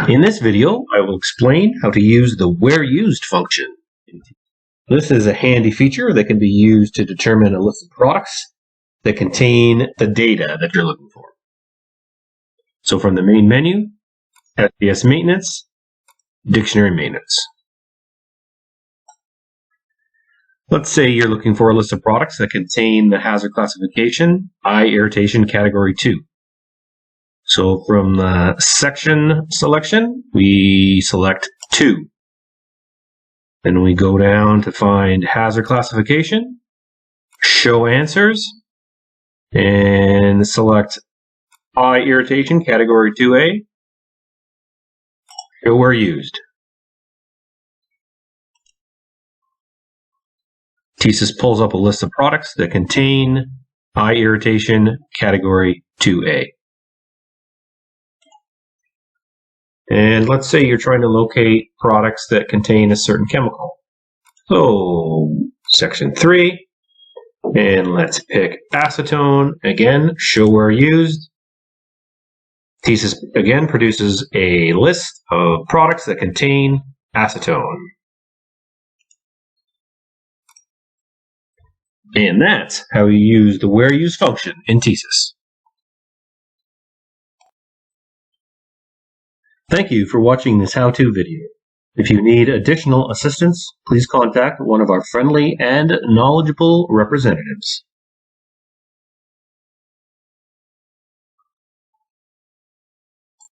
In this video, I will explain how to use the where used function. This is a handy feature that can be used to determine a list of products that contain the data that you're looking for. So from the main menu, SDS maintenance, dictionary maintenance. Let's say you're looking for a list of products that contain the hazard classification, eye irritation category 2. So from the section selection, we select 2. Then we go down to find hazard classification, show answers, and select eye irritation category 2A, show where used. TECIS pulls up a list of products that contain eye irritation category 2A. And let's say you're trying to locate products that contain a certain chemical. So, section 3, and let's pick acetone. Again, show where used. TECIS again produces a list of products that contain acetone. And that's how you use the where used function in TECIS. Thank you for watching this how-to video. If you need additional assistance, please contact one of our friendly and knowledgeable representatives.